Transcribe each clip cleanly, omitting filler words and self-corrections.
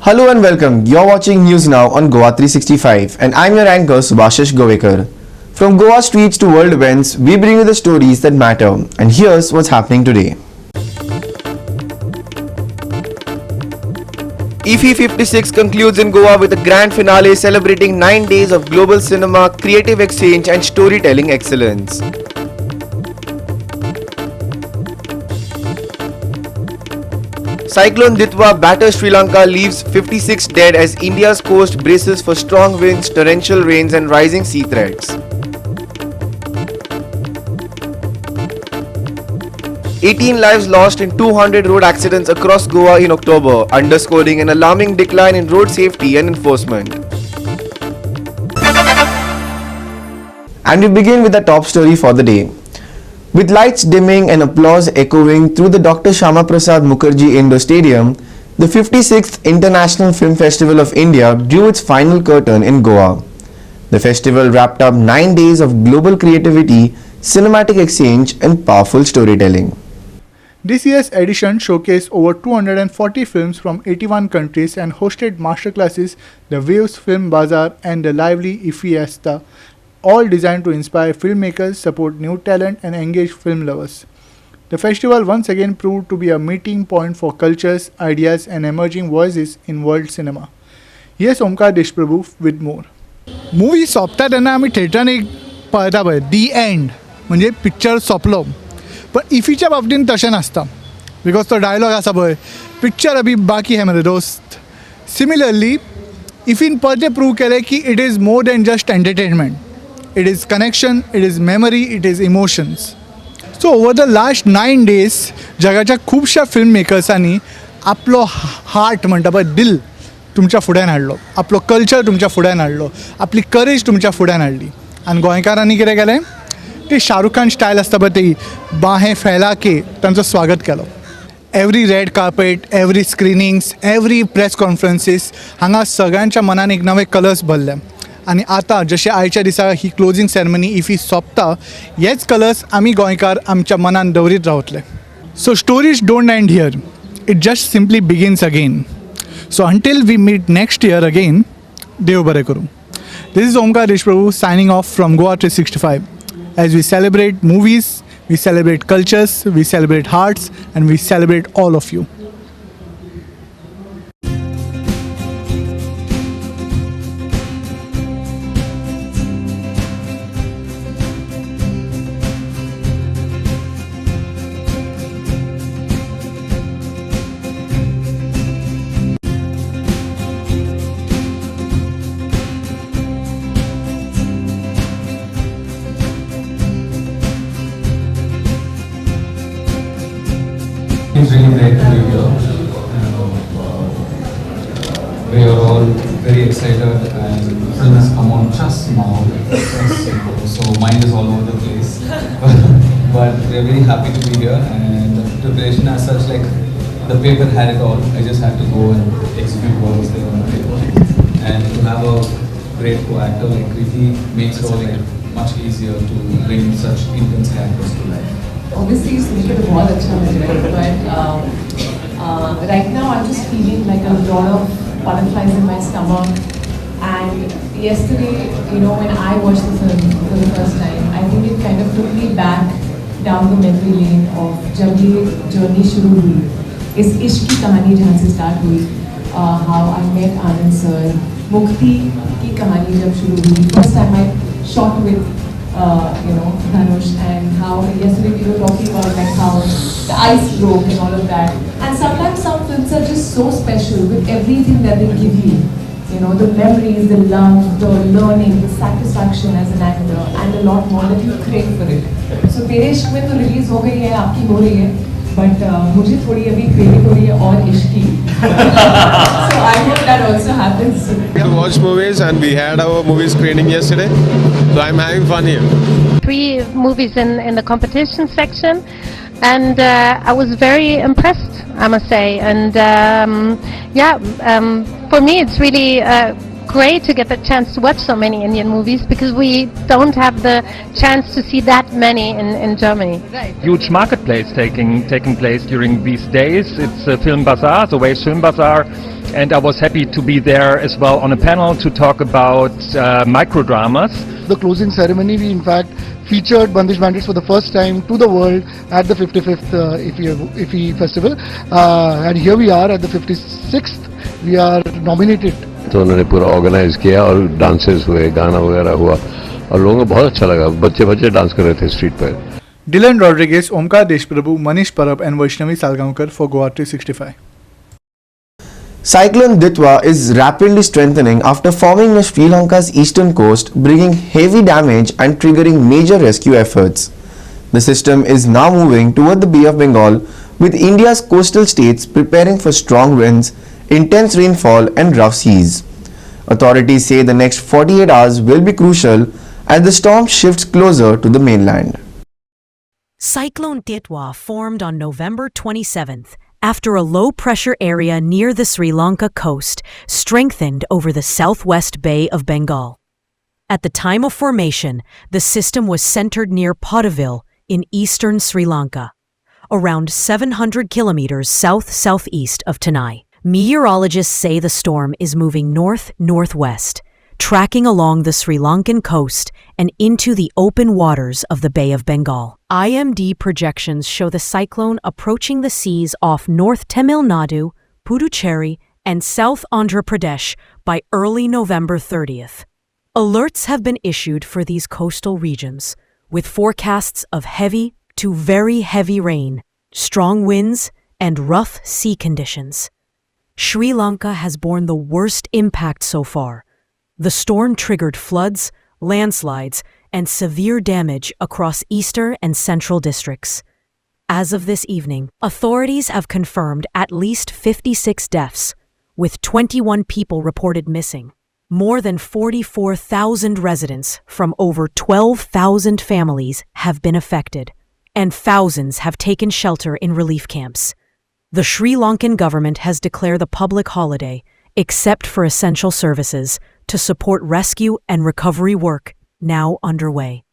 Hello and welcome. You're watching News Now on Goa365 and I'm your anchor Subhashish Govekar. From Goa streets to world events, we bring you the stories that matter, and here's what's happening today. IFFI 56 concludes in Goa with a grand finale celebrating 9 days of global cinema, creative exchange and storytelling excellence. Cyclone Ditwah batters Sri Lanka, leaves 56 dead as India's coast braces for strong winds, torrential rains and rising sea threats. 18 lives lost in 200 road accidents across Goa in October, underscoring an alarming decline in road safety and enforcement. And we begin with the top story for the day. With lights dimming and applause echoing through the Dr. Shyama Prasad Mukherjee Indoor Stadium, the 56th International Film Festival of India drew its final curtain in Goa. The festival wrapped up 9 days of global creativity, cinematic exchange and powerful storytelling. This year's edition showcased over 240 films from 81 countries and hosted masterclasses, the Waves Film Bazaar and the lively IFFI Fiesta, all designed to inspire filmmakers, support new talent and engage film lovers. The festival once again proved to be a meeting point for cultures, ideas and emerging voices in world cinema. Here's Omkar Deshprabhu with more. Movie सोंपता तेन्ना आमी थिएटरान एक पळयता पळय दी and म्हणजे picture सोंपलो पण इफीच्या बाबतींत तशें नासता बिकॉज तो डायलॉग आसा पळय पिक्चर अभी बाकी है मेरे दोस्त. सिमिलरली इफीन परते प्रूव केलें की it is more than just entertainment. It is connection, it is memory, it is emotions. So over the last 9 days, जगाच्या खूपशा फिल्म मेकर्सांनी आपलो हार्ट म्हणटा पळय दिल तुमच्या फुड्यान हाडलो, आपलो कल्चर तुमच्या फुड्यान हाडलो, आपली करेज तुमच्या फुड्यान हाडली. आनी गोंयकारांनी कितें केलें ती शाहरुख खान स्टायल आसता पळय ती बाहें फैला के तांचो स्वागत केलो. Every red carpet, every screenings, every press conferences हांगा सगळ्यांच्या मनान एक नवे कलर्स भरले. आणि आता जसे आयच्या दिसा ही क्लोजिंग सेरेमनी इफी सोंपता हेच कलर्स आमी गोंयकार आमच्या मनान दवरीत रावतले. So stories don't end here, it just simply begins again. So until we meet next year again, देव बरें करूं. This is Omkar Deshprabhu signing off from Goa365. As we celebrate movies, we celebrate cultures, we celebrate hearts and we celebrate all of you. It's really great to be here. We are all very excited and film has come on just now, so mind is all over the place. But we are very happy to be here and the preparation as such, like the paper had it all. I just had to go and execute what was there on the paper. And to have a great co-actor like Kriti makes it all like much easier to bring such intense characters to life. Obviously, सुनकर तो बहुत अच्छा लग रहा है, but right now I'm just feeling like a lot of butterflies in my stomach. And yesterday, when I watched the film for the first time, I think it kind of took me back down the memory lane of जब ये journey शुरू हुई, इस इश्क की कहानी जहाँ से start हुई, how I met Anand sir, मुक्ति की कहानी जब शुरू हुई, first time I shot with Dhanush, and how yesterday we were talking about like how the ice broke and all of that. And sometimes some films are just so special with everything that they give you. The memories, the love, the learning, the satisfaction as an actor, and a lot more that you crave for it. So तेरे इश्क में तो release हो गई है, आपकी हो रही है, but मुझे थोड़ी अभी क्रेविंग हो रही है और इश्क की. So I hope that also happens soon. To watch movies and we had our movie screening yesterday, so I'm having fun here. 3 movies in the competition section, and I was very impressed, I must say. And for me it's really great to get the chance to watch so many Indian movies because we don't have the chance to see that many in Germany. Huge marketplace taking place during these days. It's a film bazaar, the Waves Film Bazaar, and I was happy to be there as well on a panel to talk about microdramas. The closing ceremony, we in fact featured Bandish Bandits for the first time to the world at the 55th IFFI festival, and here we are at the 56th. We are nominated. तो उन्होंने पूरा organise किया और dances हुए, गाना वगैरह हुआ और लोगों को बहुत अच्छा लगा. बच्चे डांस कर रहे थे स्ट्रीट पर. Dylan Rodriguez, Omkar Deshprabhu, Manish Parab and Vaishnavi Salgaonkar for Goa365. Cyclone Ditwah is rapidly strengthening after forming near Sri Lanka's eastern coast, bringing heavy damage and triggering major rescue efforts. The system is now moving toward the Bay of Bengal, with India's coastal states preparing for strong winds, intense rainfall and rough seas. Authorities say the next 48 hours will be crucial as the storm shifts closer to the mainland. Cyclone Ditwah formed on November 27th after a low-pressure area near the Sri Lanka coast strengthened over the southwest Bay of Bengal. At the time of formation, the system was centered near Potaville in eastern Sri Lanka, around 700 kilometers south-southeast of Chennai. Meteorologists say the storm is moving north-northwest, tracking along the Sri Lankan coast and into the open waters of the Bay of Bengal. IMD projections show the cyclone approaching the seas off North Tamil Nadu, Puducherry, and South Andhra Pradesh by early November 30th. Alerts have been issued for these coastal regions, with forecasts of heavy to very heavy rain, strong winds, and rough sea conditions. Sri Lanka has borne the worst impact so far. The storm triggered floods, landslides, and severe damage across eastern and central districts. As of this evening, authorities have confirmed at least 56 deaths, with 21 people reported missing. More than 44,000 residents from over 12,000 families have been affected, and thousands have taken shelter in relief camps. The Sri Lankan government has declared a public holiday, except for essential services, to support rescue and recovery work now underway.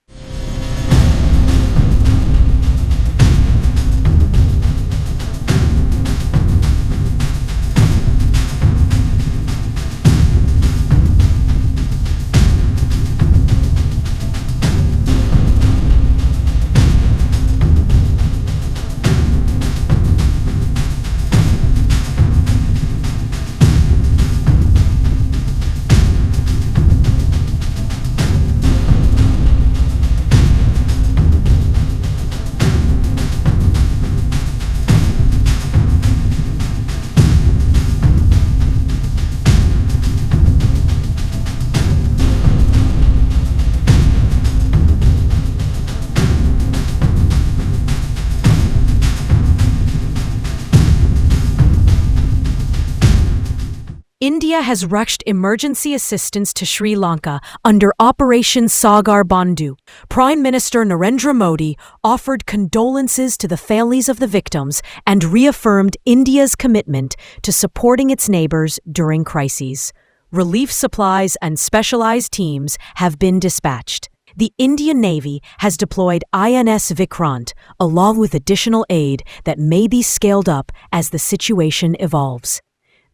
India has rushed emergency assistance to Sri Lanka under Operation Sagar Bandhu. Prime Minister Narendra Modi offered condolences to the families of the victims and reaffirmed India's commitment to supporting its neighbors during crises. Relief supplies and specialized teams have been dispatched. The Indian Navy has deployed INS Vikrant along with additional aid that may be scaled up as the situation evolves.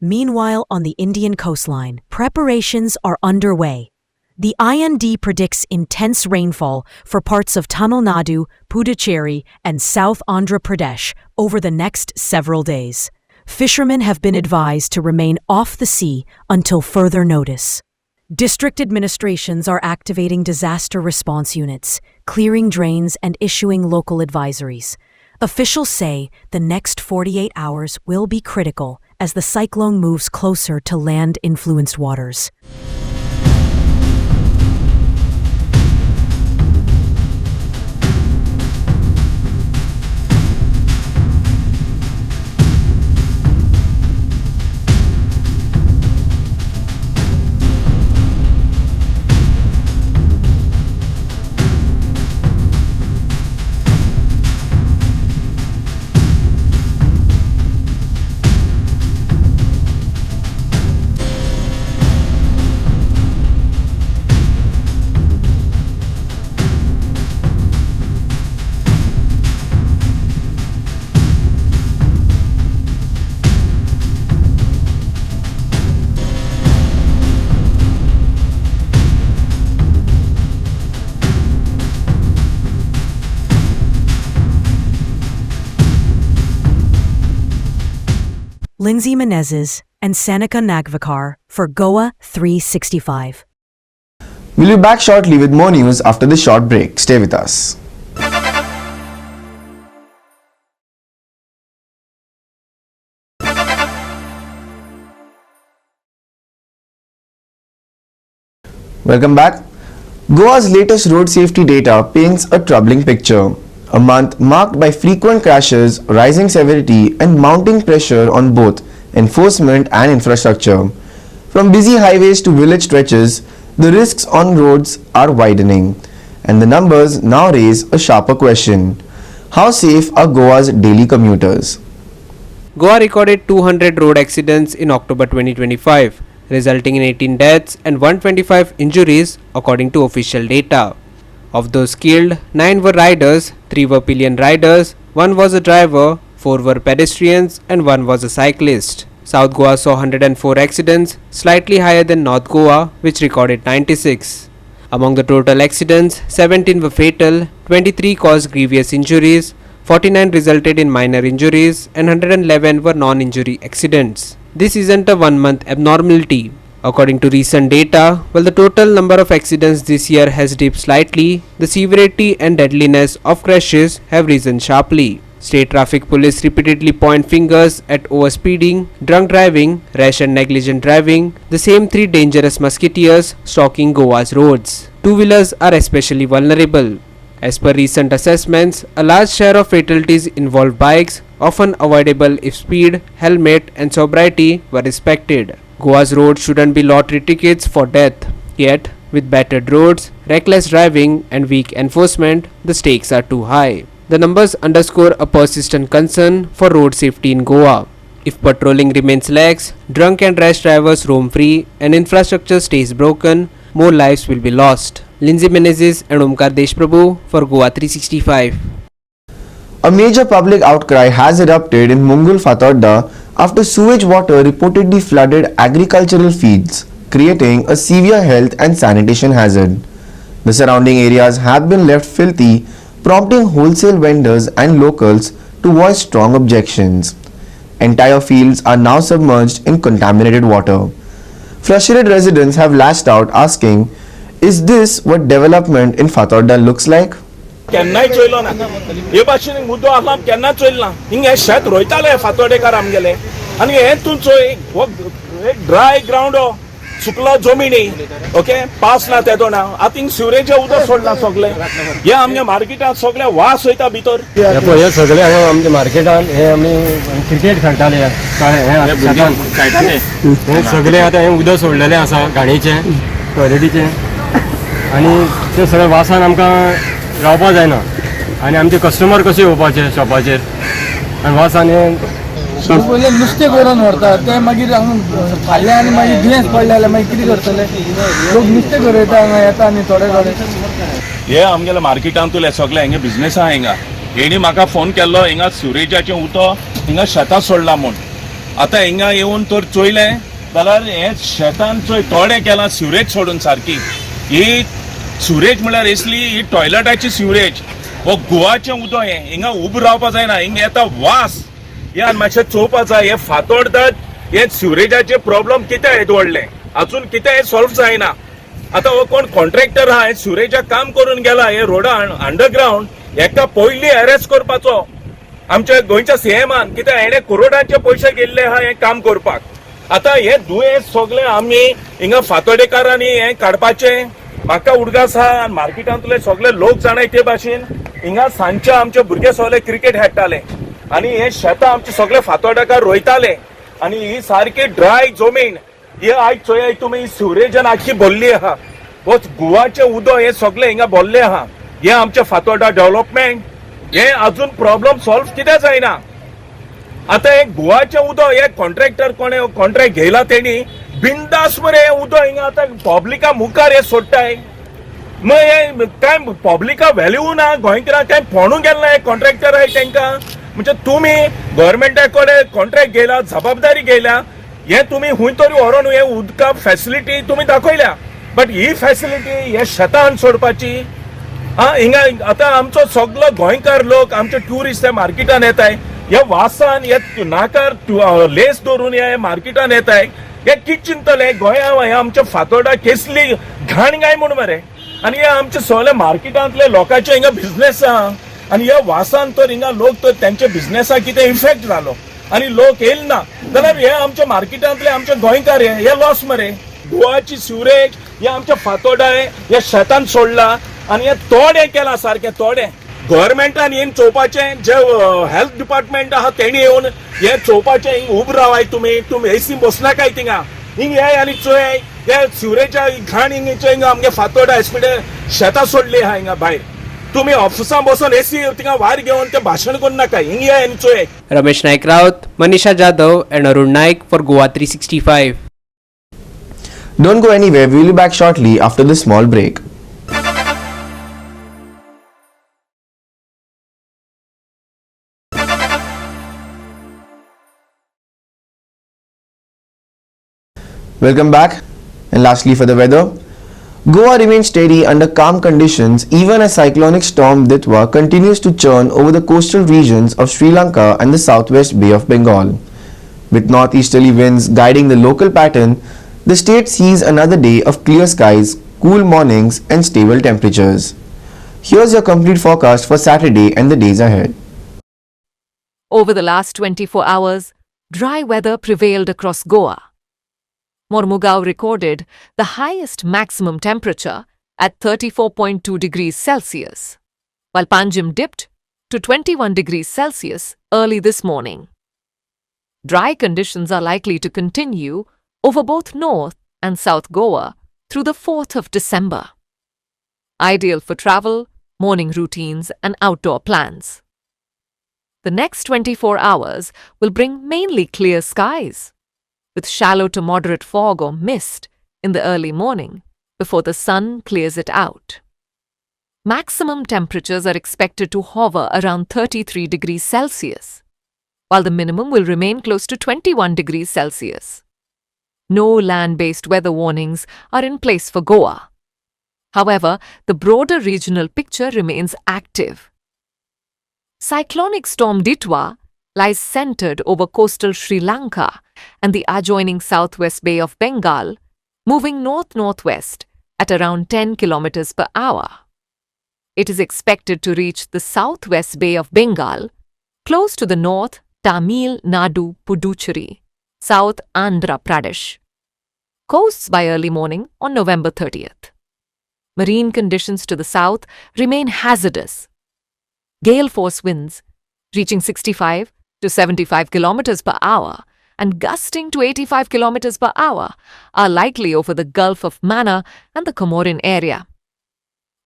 Meanwhile, on the Indian coastline, preparations are underway. The IND predicts intense rainfall for parts of Tamil Nadu, Puducherry, and South Andhra Pradesh over the next several days. Fishermen have been advised to remain off the sea until further notice. District administrations are activating disaster response units, clearing drains, and issuing local advisories. Officials say the next 48 hours will be critical as the cyclone moves closer to land-influenced waters. Lindsay Menezes, and Seneca Nagvakar for Goa365. We'll be back shortly with more news after this short break. Stay with us. Welcome back. Goa's latest road safety data paints a troubling picture. A month marked by frequent crashes, rising severity and mounting pressure on both enforcement and infrastructure. From busy highways to village stretches, the risks on roads are widening, and the numbers now raise a sharper question. How safe are Goa's daily commuters? Goa recorded 200 road accidents in October 2025, resulting in 18 deaths and 125 injuries according to official data. Of those killed, 9 were riders, 3 were pillion riders, 1 was a driver, 4 were pedestrians and 1 was a cyclist. South Goa saw 104 accidents, slightly higher than North Goa, which recorded 96. Among the total accidents, 17 were fatal, 23 caused grievous injuries, 49 resulted in minor injuries and 111 were non-injury accidents. This isn't a one-month abnormality. According to recent data, while the total number of accidents this year has dipped slightly, the severity and deadliness of crashes have risen sharply. State Traffic Police repeatedly point fingers at overspeeding, drunk driving, rash and negligent driving, the same 3 dangerous musketeers stalking Goa's roads. Two-wheelers are especially vulnerable. As per recent assessments, a large share of fatalities involve bikes, often avoidable if speed, helmet and sobriety were respected. Goa's roads shouldn't be lottery tickets for death. Yet, with battered roads, reckless driving and weak enforcement, the stakes are too high. The numbers underscore a persistent concern for road safety in Goa. If patrolling remains lax, drunk and rash drivers roam free and infrastructure stays broken, more lives will be lost. Lindsay Menezes and Omkar Deshprabhu for Goa365. A major public outcry has erupted in Mungul Fatorda after sewage water reportedly flooded agricultural fields, creating a severe health and sanitation hazard. The surrounding areas have been left filthy, prompting wholesale vendors and locals to voice strong objections. Entire fields are now submerged in contaminated water. Frustrated residents have lashed out asking, is this what development in Fatorda looks like? केन्नाय चोयलो ना हे भाशेन मुद्दो आसलो केन्ना चोयलो ना हिंग हे शेत रोयताले फातोडेकार आमगेले आनी हे तूं चोय हो एक ड्राय ग्राउंड सुकलो जमिनी ओके पास ना तेदो ना आतां हिंग सिवरेज उदक सोडला सगळे हे आमगे मार्केटान सगळे वास वयता भितर हे सगळे हांगा आमच्या मार्केटान हे आमी क्रिकेट खेळटाले हे सगळे आतां हे उदक सोडलेले आसा घाणीचे टॉयलेटीचे आनी ते सगळे वासान आमकां रावपा जायना आनी आमचे कस्टमर कशे येवपाचे शॉपाचेर आनी वासान पयले नुस्तें करून व्हरता ते मागीर फाल्यां आनी मागीर दुयेंस पडले जाल्यार मागीर कितें करतले लोक नुस्तें गरयता हांगा येता आनी थोडे हे आमगेले मार्केटान तुले सगळे हिंगा बिजनेस आहा हिंगा हेणी म्हाका फोन केल्लो हिंगा सिवरेजाचें उदक हिंगा शेतां सोडला म्हूण आतां हिंगा येवन तर चोयलें जाल्यार हे शेतान चोय थोडे केलां सिवरेज सोडून सारकी ही सिवरेज म्हळ्यार असली ही टॉयलेटाची सिवरेज हो गोवाचें उदक हें हिंगा उबें रावपा जायना हिंगा येता वास हे मातशें चोवपा जाय हे फातोडतात हे सिवरेजाचे प्रॉब्लेम कितें आहेत व्हडले अजून कितें हे सॉल्व जायना आतां हो कोण कॉन्ट्रॅक्टर आहा हे सिवरेजाक काम करून गेला हे रोडान अंडरग्राउंड हेका पयलीं अरेस्ट करपाचो आमच्या गोंयच्या सीएमान कित्याक हेणे करोडांचे पयशे गेल्ले आहा हे काम करपाक आतां हे दुयेंस सगळे आमी हिंगा फातोडेकारांनी हे काडपाचें म्हाका उडगास आहा आनी मार्केटांतले सगळे लोक जाणाय ते भाशेन हिंगा सांजचे आमचे भुरगे सगळे क्रिकेट खेळटाले आनी हे शेतां आमचे सगळे फातोडेकार रोयताले आनी ही सारकी ड्राय जमीन हे आयज चोय तुमी सिवरेजान आख्खी भरली आहा हो गोवाचें उदक हे सगळे हिंगा भरले आहा हे आमचे फातोडा डेव्हलपमेंट हे अजून प्रॉब्लेम सॉल्व कितें जायना आतां हे गोवाचें उदक हे कॉन्ट्रॅक्टर कोणे कॉन्ट्रॅक्ट घेयला तेणी बिंदास मरे हे उदक हिंगा आतां पब्लिका मुखार हे सोडटाय मग हे काय पब्लिका व्हॅल्यू ना गोंयकारां काय फोणू गेलना हे कॉन्ट्रॅक्टर आहाय तांकां म्हणजे तुमी गव्हर्मेंटा कडेन कॉन्ट्रॅक्ट घेयला जबाबदारी घेयला हे तुमी खूंय तरी व्हरोन हे उदका फॅसिलिटी तुमी दाखयल्या बट ही फॅसिलिटी हे शेतान सोडपाची हिंगा आतां आमचो सगळो गोंयकार लोक आमचे ट्युरिस्ट हे मार्केटान येताय हे वासान हे नाकार लेस धरून हे मार्केटान येताय हे कित चिंतले गोंया हे आमच्या फातोर्डा केसली घाण गाय म्हूण मरे आनी हे आमचे सगळे मार्केटांतले लोकांचे हिंगा बिझनेस आहा आनी हे वासान तर हिंगा लोक तर त्यांच्या बिझनेसाक कितें इफेक्ट जालो आनी लोक येल ना जाल्यार हे आमच्या मार्केटांतले आमचे गोंयकार हे लॉस मरे गोवाची सिवरेज हे आमच्या फातोर्डा हे शेतान सोडला आनी हे तोड हे केला सारखे तोडे गव्हर्मेंटान येवन चोवपाचें जे हेल्थ डिपार्टमेंट आहा तेणी येवन हे चोवपाचें हिंग उब रावाय तुम्ही एसी बसनाकाय थिंगा हिंग हे आनी चोय हे सिवरेजा घाण हिंग आमगे फातोर्डा हॉस्पिटल शेतां सोडली आहा हिंगा भायर तुम्ही ऑफिसां बसून एसी थिंगा वायर घेवन ते भाशण करून नाका हिंग हे आनी चोय. रमेश नायक Raut, Manisha Jadhav and Arun Naik for Goa365. Don't go anywhere, we'll be back shortly after this small break. Welcome back. And lastly for the weather, Goa remains steady under calm conditions even as cyclonic storm Ditwah continues to churn over the coastal regions of Sri Lanka and the southwest Bay of Bengal. With northeasterly winds guiding the local pattern, the state sees another day of clear skies, cool mornings and stable temperatures. Here's your complete forecast for Saturday and the days ahead. Over the last 24 hours, dry weather prevailed across Goa. Mormugao recorded the highest maximum temperature at 34.2 degrees Celsius, while Panjim dipped to 21 degrees Celsius early this morning. Dry conditions are likely to continue over both North and South Goa through the 4th of December. Ideal for travel, morning routines and outdoor plans. The next 24 hours will bring mainly clear skies, with shallow to moderate fog or mist in the early morning before the sun clears it out. Maximum temperatures are expected to hover around 33 degrees Celsius, while the minimum will remain close to 21 degrees Celsius. No land-based weather warnings are in place for Goa. However, the broader regional picture remains active. Cyclonic storm Ditwah lies centered over coastal Sri Lanka and the adjoining southwest Bay of Bengal, moving north-northwest at around 10 kilometers per hour. It is expected to reach the southwest Bay of Bengal, close to the north Tamil Nadu Puducherry, South Andhra Pradesh. Coasts by early morning on November 30th. Marine conditions to the south remain hazardous. Gale force winds reaching 65 to 75 kilometers per hour and gusting to 85 kilometers per hour are likely over the Gulf of Mannar and the Comorin area.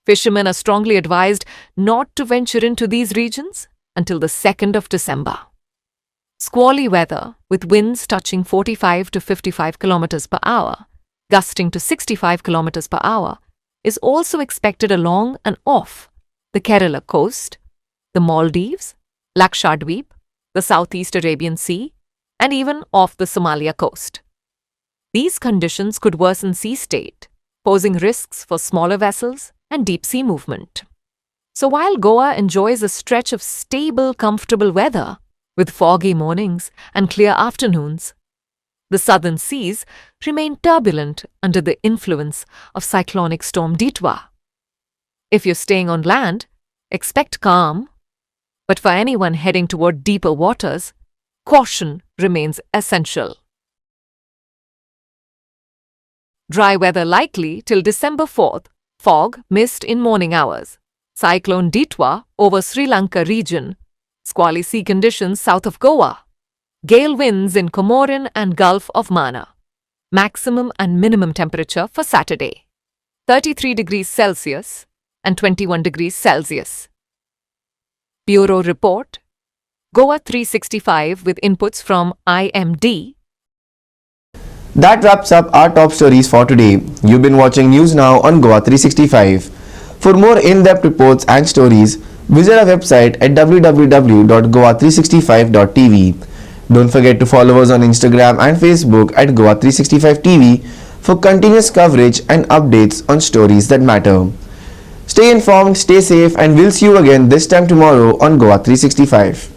Fishermen are strongly advised not to venture into these regions until the 2nd of December. Squally weather with winds touching 45 to 55 kilometers per hour, gusting to 65 kilometers per hour, is also expected along and off the Kerala coast, the Maldives, Lakshadweep, the Southeast Arabian Sea, and even off the Somalia coast. These conditions could worsen sea state, posing risks for smaller vessels and deep sea movement. So while Goa enjoys a stretch of stable, comfortable weather, with foggy mornings and clear afternoons, the southern seas remain turbulent under the influence of cyclonic storm Ditwah. If you're staying on land, expect calm, but for anyone heading toward deeper waters, caution remains essential. Dry weather likely till December 4th, fog, mist in morning hours, Cyclone Ditwah over Sri Lanka region, squally sea conditions south of Goa, gale winds in Comorin and Gulf of Mannar. Maximum and minimum temperature for Saturday, 33 degrees Celsius and 21 degrees Celsius. Bureau Report, Goa365 with inputs from IMD. That wraps up our top stories for today. You've been watching News Now on Goa365. For more in-depth reports and stories, visit our website at www.goa365.tv. Don't forget to follow us on Instagram and Facebook at Goa365TV for continuous coverage and updates on stories that matter. Stay informed, stay safe, and we'll see you again this time tomorrow on Goa365.